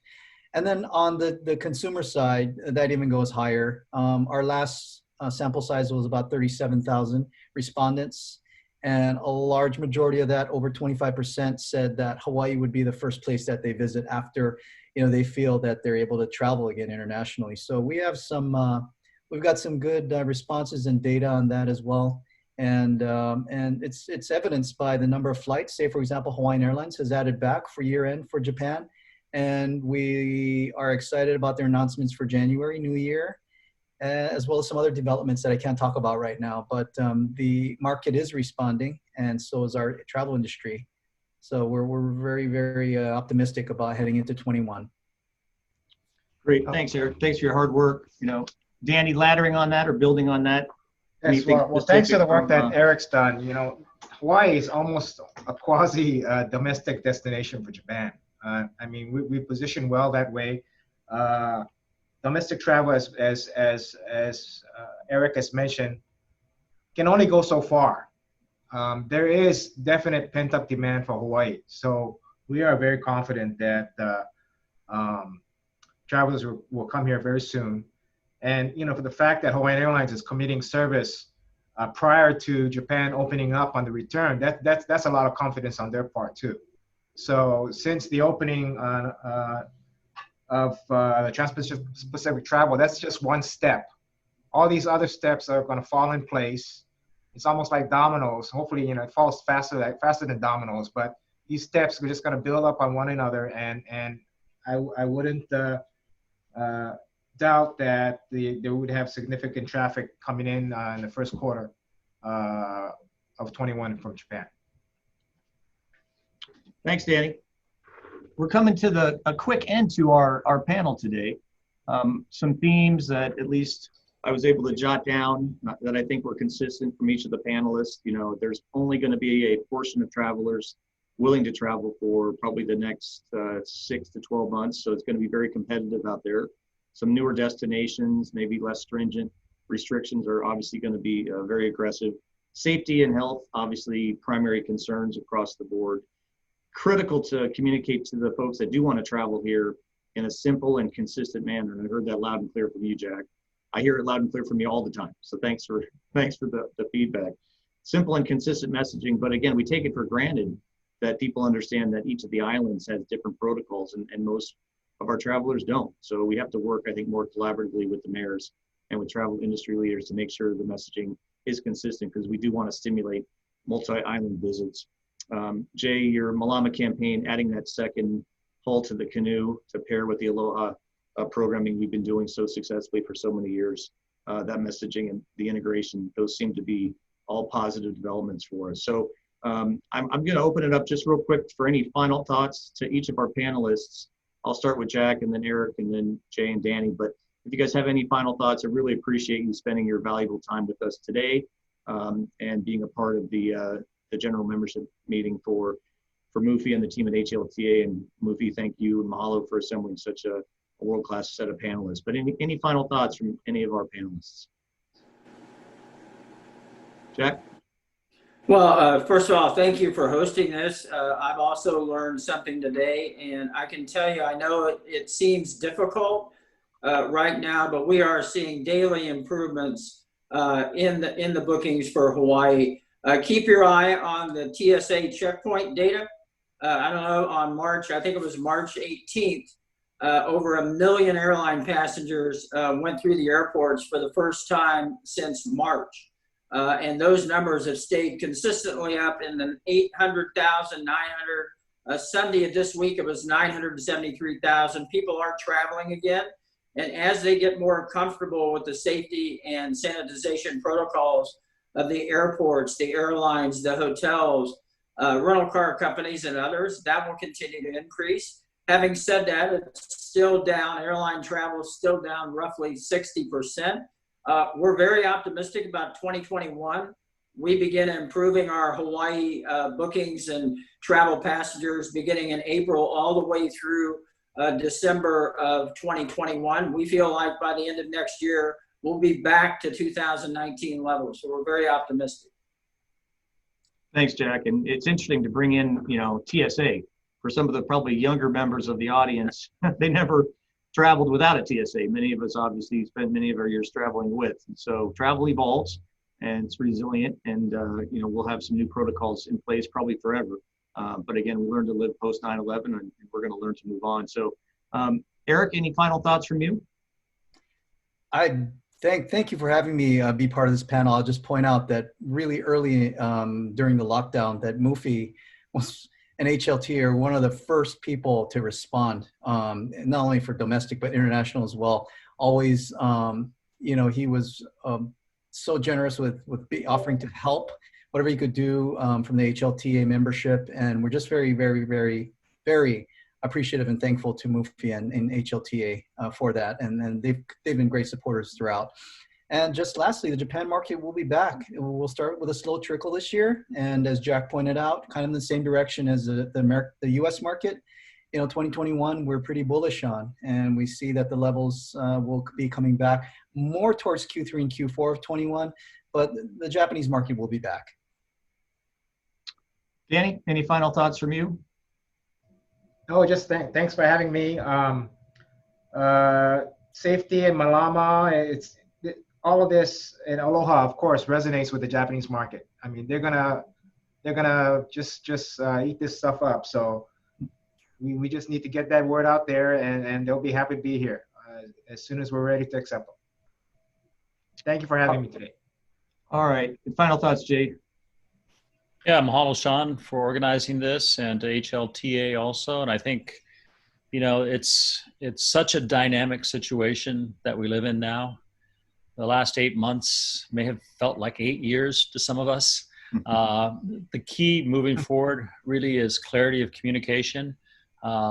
And then on the consumer side, that even goes higher. Our last sample size was about 37,000 respondents. And a large majority of that, over 25%, said that Hawaii would be the first place that they visit after, they feel that they're able to travel again internationally. So we have we've got some good responses and data on that as well. And it's evidenced by the number of flights. Say, for example, Hawaiian Airlines has added back for year end for Japan. And we are excited about their announcements for January, New Year, as well as some other developments that I can't talk about right now. But the market is responding, and so is our travel industry. So we're very, very optimistic about heading into 21.
Great, thanks, Eric. Thanks for your hard work. Danny, laddering on that or building on that?
Yes, well, thanks to the work that Eric's done, Hawaii is almost a quasi domestic destination for Japan. We position well that way. Domestic travel, as Eric has mentioned, can only go so far. There is definite pent-up demand for Hawaii. So we are very confident that travelers will come here very soon. And for the fact that Hawaiian Airlines is committing service prior to Japan opening up on the return, that's a lot of confidence on their part too. So since the opening of the Trans-Pacific travel, that's just one step. All these other steps are going to fall in place. It's almost like dominoes. Hopefully, it falls faster than dominoes. But these steps are just going to build up on one another, and I wouldn't doubt that they would have significant traffic coming in the first quarter of 21 from Japan.
Thanks, Danny. We're coming to a quick end to our panel today. Some themes that at least I was able to jot down that I think were consistent from each of the panelists. There's only going to be a portion of travelers willing to travel for probably the next 6 to 12 months. So it's going to be very competitive out there. Some newer destinations, maybe less stringent restrictions, are obviously going to be very aggressive. Safety and health, obviously primary concerns across the board. Critical to communicate to the folks that do want to travel here in a simple and consistent manner. And I heard that loud and clear from you, Jack. I hear it loud and clear from you all the time. So thanks for the feedback. Simple and consistent messaging, but again, we take it for granted that people understand that each of the islands has different protocols, and most of our travelers don't. So we have to work, I think, more collaboratively with the mayors and with travel industry leaders to make sure the messaging is consistent, because we do want to stimulate multi-island visits. Jay, your Malama campaign, adding that second hull to the canoe to pair with the Aloha programming we've been doing so successfully for so many years, that messaging and the integration, those seem to be all positive developments for us. So I'm going to open it up just real quick for any final thoughts to each of our panelists. I'll start with Jack and then Eric and then Jay and Danny. But if you guys have any final thoughts, I really appreciate you spending your valuable time with us today and being a part of the general membership meeting for Mufi and the team at HLTA. And Mufi, thank you and mahalo for assembling such a world-class set of panelists. But any final thoughts from any of our panelists? Jack?
Well, first of all, thank you for hosting this. I've also learned something today, and I can tell you, I know it seems difficult right now, but we are seeing daily improvements in the bookings for Hawaii. Keep your eye on the TSA checkpoint data. I don't know, on March, I think it was March 18th, over 1 million airline passengers went through the airports for the first time since March. And those numbers have stayed consistently up in the 800,000, 900. Sunday of this week, it was 973,000. People are traveling again. And as they get more comfortable with the safety and sanitization protocols of the airports, the airlines, the hotels, rental car companies, and others, that will continue to increase. Having said that, it's still down. Airline travel is still down roughly 60%. We're very optimistic about 2021. We begin improving our Hawaii bookings and travel passengers beginning in April all the way through December of 2021. We feel like by the end of next year, we'll be back to 2019 levels. So we're very optimistic.
Thanks, Jack. And it's interesting to bring in, TSA for some of the probably younger members of the audience. They never traveled without a TSA. Many of us obviously spent many of our years traveling with. And so travel evolves and it's resilient, and we'll have some new protocols in place probably forever. But again, we learned to live post 9/11, and we're going to learn to move on. So Eric, any final thoughts from you?
I thank you for having me be part of this panel. I'll just point out that really early during the lockdown, that Mufi was and HLTA are one of the first people to respond, not only for domestic, but international as well. Always, he was so generous with offering to help, whatever he could do from the HLTA membership. And we're just very, very, very, very appreciative and thankful to Mufi and HLTA for that. And they've been great supporters throughout. And just lastly, the Japan market will be back. We'll start with a slow trickle this year. And as Jack pointed out, kind of in the same direction as the US market, 2021, we're pretty bullish on. And we see that the levels will be coming back more towards Q3 and Q4 of 21, but the Japanese market will be back.
Danny, any final thoughts from you?
No, just thanks for having me. safety and malama, all of this, and aloha, of course, resonates with the Japanese market. I mean, they're gonna just eat this stuff up. So we just need to get that word out there, and they'll be happy to be here as soon as we're ready to accept them. Thank you for having me today.
All right. Final thoughts, Jay.
Yeah, mahalo, Sean, for organizing this, and to HLTA also. And I think, you know, it's such a dynamic situation that we live in now. The last 8 months may have felt like 8 years to some of us. The key moving forward really is clarity of communication.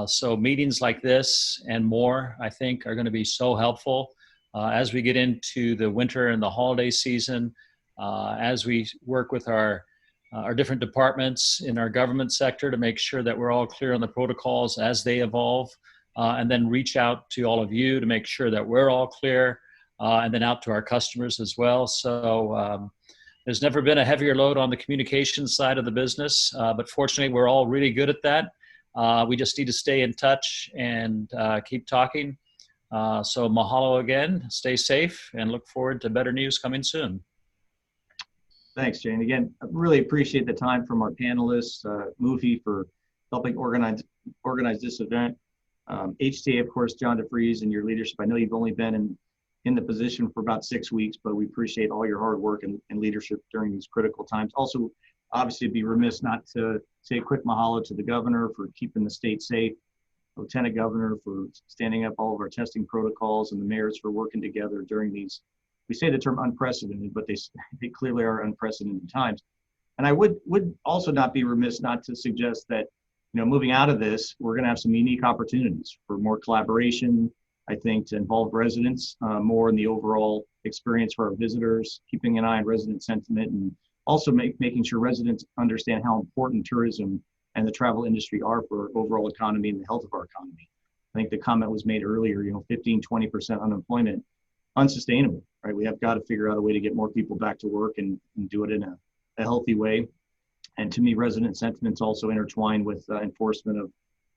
So meetings like this and more, I think, are going to be so helpful as we get into the winter and the holiday season, as we work with our different departments in our government sector to make sure that we're all clear on the protocols as they evolve, and then reach out to all of you to make sure that we're all clear, and then out to our customers as well. So there's never been a heavier load on the communication side of the business, but fortunately we're all really good at that. We just need to stay in touch and keep talking. So mahalo again, stay safe, and look forward to better news coming soon.
Thanks, Jane. Again, I really appreciate the time from our panelists, Mufi for helping organize this event. HTA, of course, John DeFries, and your leadership. I know you've only been in the position for about 6 weeks, but we appreciate all your hard work and leadership during these critical times. Also, obviously, be remiss not to say a quick mahalo to the governor for keeping the state safe, Lieutenant Governor for standing up all of our testing protocols, and the mayors for working together during these, we say the term unprecedented, but they clearly are unprecedented times. And I would also not be remiss not to suggest that, you know, moving out of this, we're going to have some unique opportunities for more collaboration, I think, to involve residents more in the overall experience for our visitors, keeping an eye on resident sentiment, and also making sure residents understand how important tourism and the travel industry are for our overall economy and the health of our economy. I think the comment was made earlier, you know, 15, 20% unemployment, unsustainable, right? We have got to figure out a way to get more people back to work and do it in a healthy way. And to me, resident sentiment's also intertwined with enforcement of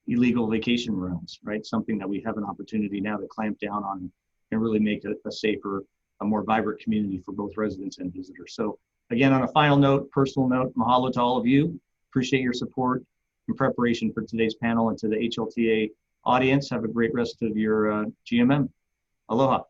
illegal vacation rentals, right? Something that we have an opportunity now to clamp down on and really make a safer, a more vibrant community for both residents and visitors. So again, on a final note, personal note, mahalo to all of you. Appreciate your support in preparation for today's panel, and to the HLTA audience, have a great rest of your GMM. Aloha.